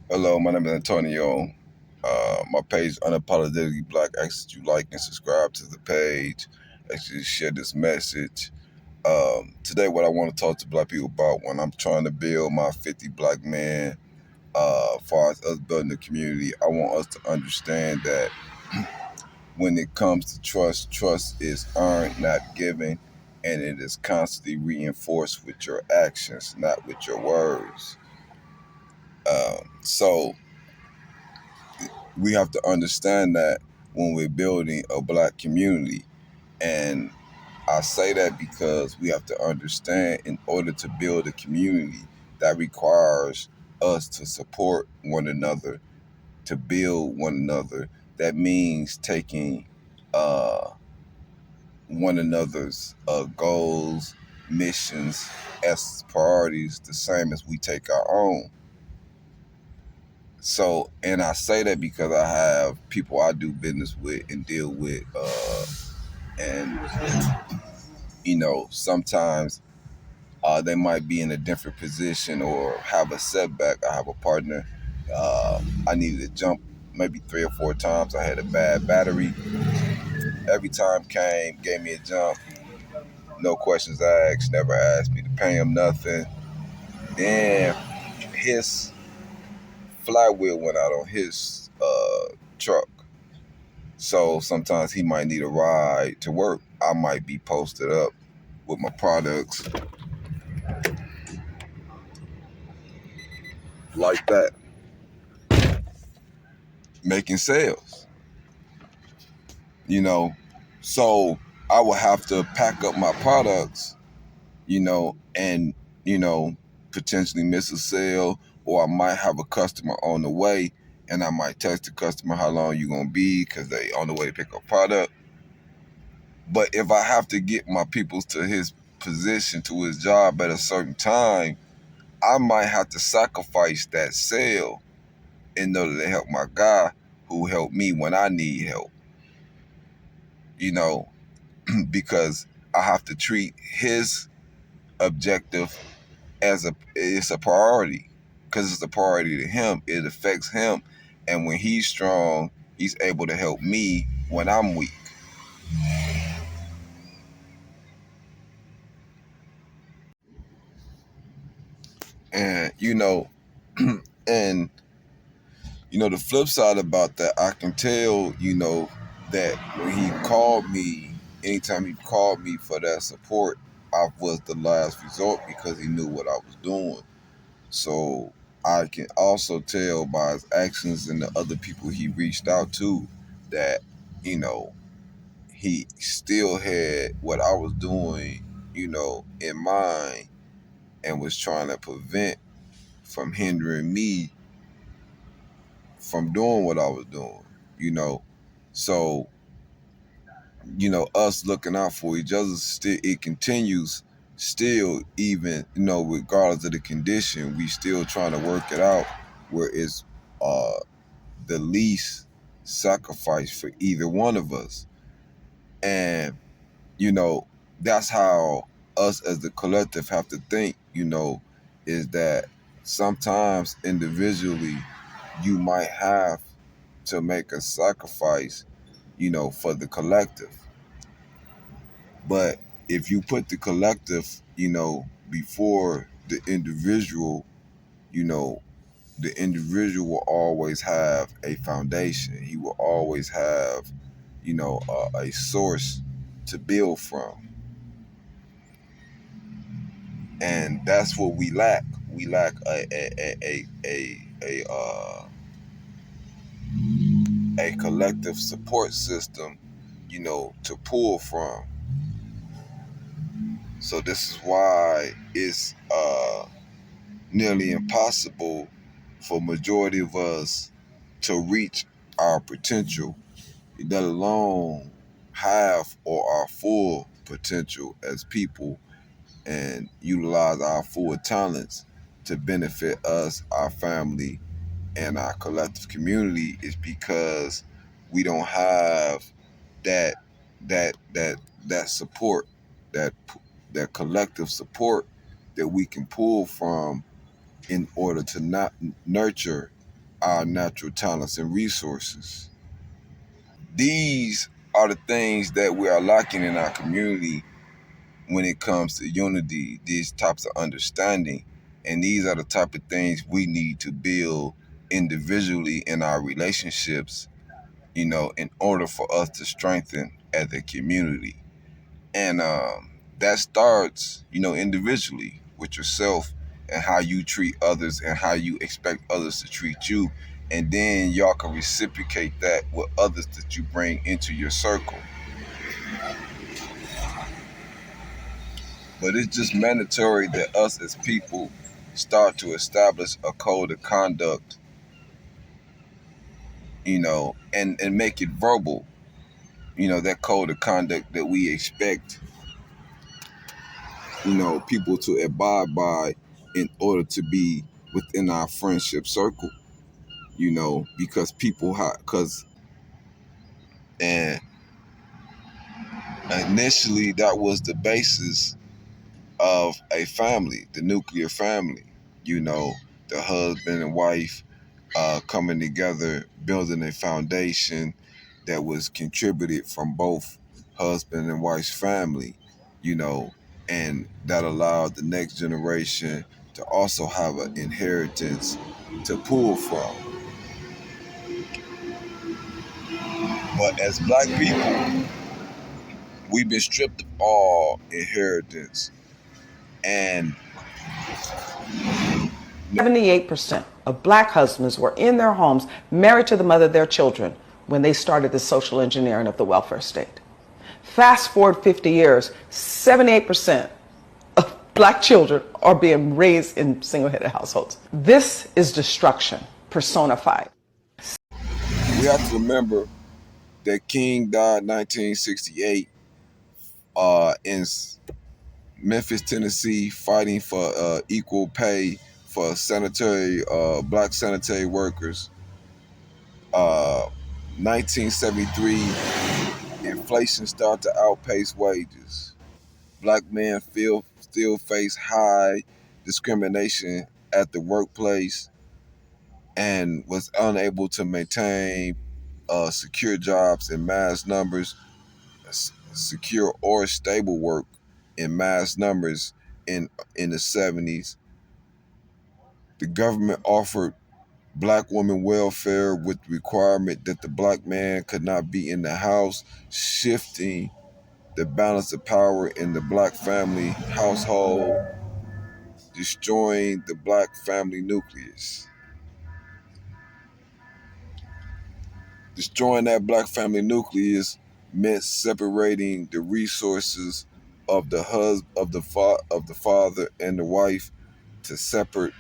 Hello, my name is Antonio. My page Unapologetically Black. Ask that you like and subscribe to the page. Actually, share this message. Today, what I want to talk to Black people about when I'm trying to build my 50 Black men, as far as us building the community, I want us to understand that when it comes to trust, trust is earned, not given, and it is constantly reinforced with your actions, not with your words. So we have to understand that when we're building a Black community. And I say that because we have to understand, in order to build a community, that requires us to support one another, to build one another. That means taking uh, one another's goals, missions as priorities, the same as we take our own. So, and I say that because I have people I do business with and deal with, and sometimes they might be in a different position or have a setback. I have a partner. I needed to jump maybe 3 or 4 times. I had a bad battery. Every time came, gave me a jump. No questions asked. Never asked me to pay him nothing. Then his flywheel went out on his truck. So sometimes he might need a ride to work. I might be posted up with my products like that, making sales, you know. So I will have to pack up my products, and, you know, potentially miss a sale, or I might have a customer on the way and I might text the customer how long you gonna be because they on the way to pick up product. But if I have to get my peoples to his position, to his job at a certain time, I might have to sacrifice that sale in order to help my guy who helped me when I need help, you know, because I have to treat his objective as it's a priority, because it's a priority to him. It affects him, and when he's strong, he's able to help me when I'm weak. And and the flip side about that, I can tell, that when he called me, anytime he called me for that support, I was the last resort because he knew what I was doing. So I can also tell by his actions and the other people he reached out to that, you know, he still had what I was doing, in mind, and was trying to prevent from hindering me from doing what I was doing, you know. So, us looking out for each other, still it continues, still, even, regardless of the condition, we still trying to work it out where it's uh the least sacrifice for either one of us. And, you know, that's how us as the collective have to think, is that sometimes individually you might have to make a sacrifice, for the collective. But if you put the collective, before the individual, you know, the individual will always have a foundation. He will always have, a source to build from. And that's what we lack. We lack a collective support system, to pull from. So this is why it's nearly impossible for majority of us to reach our potential, let alone half or our full potential as people, and utilize our full talents to benefit us, our family, and our collective community, is because we don't have that that support, that that collective support that we can pull from in order to not nurture. our natural talents and resources. These are the things that we are lacking in our community when it comes to unity, these types of understanding. And these are the type of things we need to build individually in our relationships, in order for us to strengthen as a community. And that starts, individually with yourself and how you treat others and how you expect others to treat you. And then y'all can reciprocate that with others that you bring into your circle. But it's just mandatory that us as people start to establish a code of conduct, and make it verbal, that code of conduct that we expect, people to abide by in order to be within our friendship circle, because and initially that was the basis of a family, the nuclear family, the husband and wife coming together, building a foundation that was contributed from both husband and wife's family, you know, and that allowed the next generation to also have an inheritance to pull from. But as black people, we've been stripped of all inheritance. And 78% of black husbands were in their homes married to the mother of their children when they started the social engineering of the welfare state. Fast forward 50 years, 78% of black children are being raised in single-headed households. This is destruction personified. we have to remember that King died 1968 in Memphis, Tennessee, fighting for equal pay for black sanitary workers. 1973, inflation started to outpace wages. Black men still face high discrimination at the workplace and was unable to maintain secure jobs in mass numbers, secure or stable work in mass numbers in the 70s. The government offered black women welfare with the requirement that the black man could not be in the house, shifting the balance of power in the black family household, destroying the black family nucleus. Destroying that black family nucleus meant separating the resources of the father and the wife to separate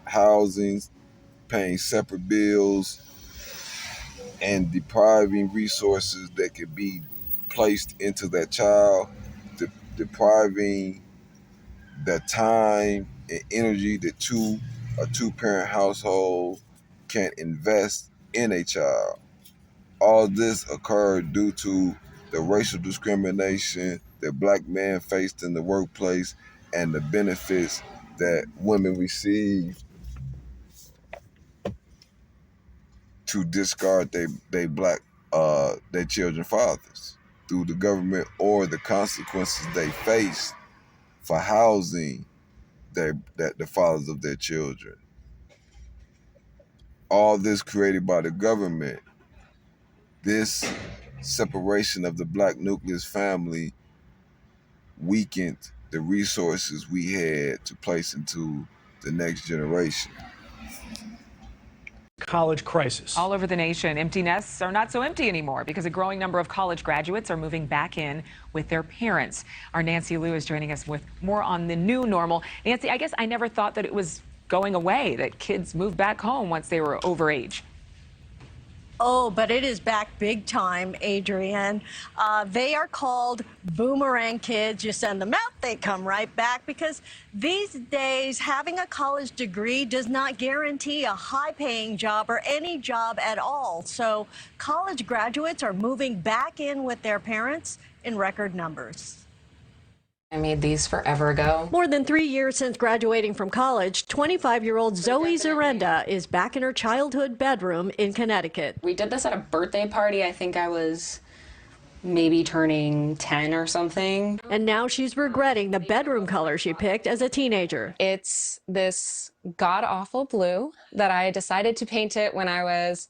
housings, paying separate bills, and depriving resources that could be placed into that child, depriving the time and energy that a two-parent household can invest in a child. All this occurred due to the racial discrimination that black men faced in the workplace and the benefits that women received to discard their children fathers through the government, or the consequences they faced for housing the fathers of their children. All this created by the government. This separation of the black nucleus family weakened the resources we had to place into the next generation. College crisis. All over the nation, empty nests are not so empty anymore because a growing number of college graduates are moving back in with their parents. Our Nancy Liu is joining us with more on the new normal. Nancy, I guess I never thought that it was going away, that kids moved back home once they were over age. Oh, but it is back big time, Adrienne. They are called boomerang kids. You send them out, they come right back, because these days having a college degree does not guarantee a high-paying job or any job at all. So college graduates are moving back in with their parents in record numbers. I made these forever ago. More than 3 years since graduating from college, 25-year-old Zoe Zarenda is back in her childhood bedroom in Connecticut. We did this at a birthday party. I think I was maybe turning 10 or something. And now she's regretting the bedroom color she picked as a teenager. It's this god-awful blue that I decided to paint it when I was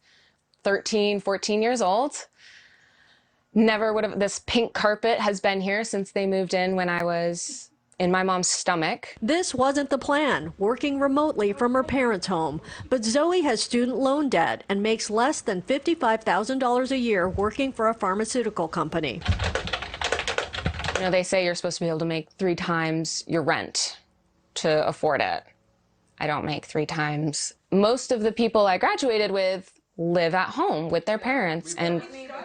13, 14 years old. Never would have. This pink carpet has been here since they moved in when I was in my mom's stomach. This wasn't the plan, working remotely from her parents' home. But Zoe has student loan debt and makes less than $55,000 a year working for a pharmaceutical company. You know, they say you're supposed to be able to make 3 times your rent to afford it. I don't make 3 times. Most of the people I graduated with live at home with their parents, and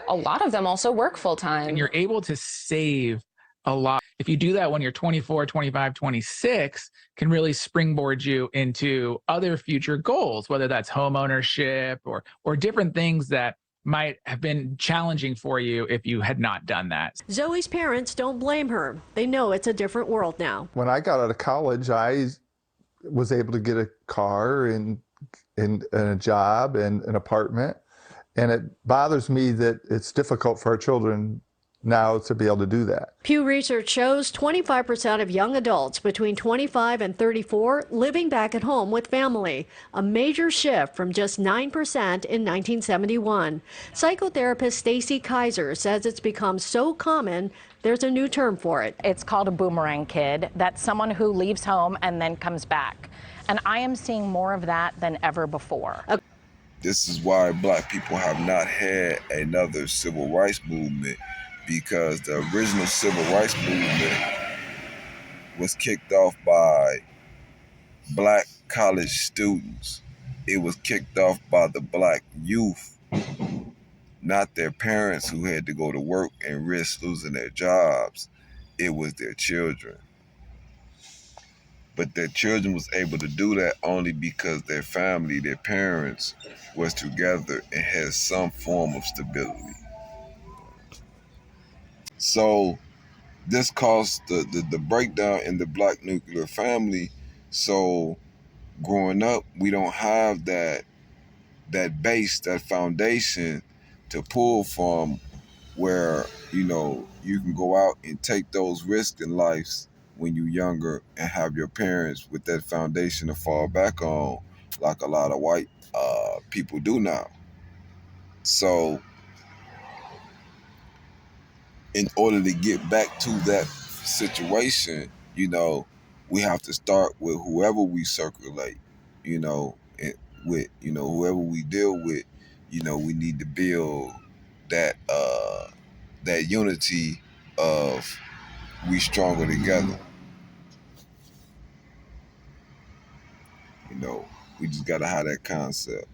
a lot of them also work full-time. And you're able to save a lot. If you do that when you're 24, 25, 26, can really springboard you into other future goals, whether that's home ownership or different things that might have been challenging for you if you had not done that. Zoe's parents don't blame her. They know it's a different world now. When I got out of college, I was able to get a car and a job and an apartment. And it bothers me that it's difficult for our children now to be able to do that. Pew Research shows 25% of young adults between 25 and 34 living back at home with family, a major shift from just 9% in 1971. Psychotherapist Stacy Kaiser says it's become so common, there's a new term for it. It's called a boomerang kid. That's someone who leaves home and then comes back. And I am seeing more of that than ever before. This is why Black people have not had another civil rights movement, because the original civil rights movement was kicked off by Black college students. It was kicked off by the Black youth, not their parents who had to go to work and risk losing their jobs. It was their children. But their children was able to do that only because their family, their parents, was together and had some form of stability. So this caused the breakdown in the Black nuclear family. So growing up, we don't have that base, that foundation to pull from, where, you know, you can go out and take those risks in life when you're younger and have your parents with that foundation to fall back on, like a lot of white people do now. So in order to get back to that situation, you know, we have to start with whoever we circulate, you know, with, you know, whoever we deal with. You know, we need to build that that unity of we stronger together. You know, we just gotta have that concept.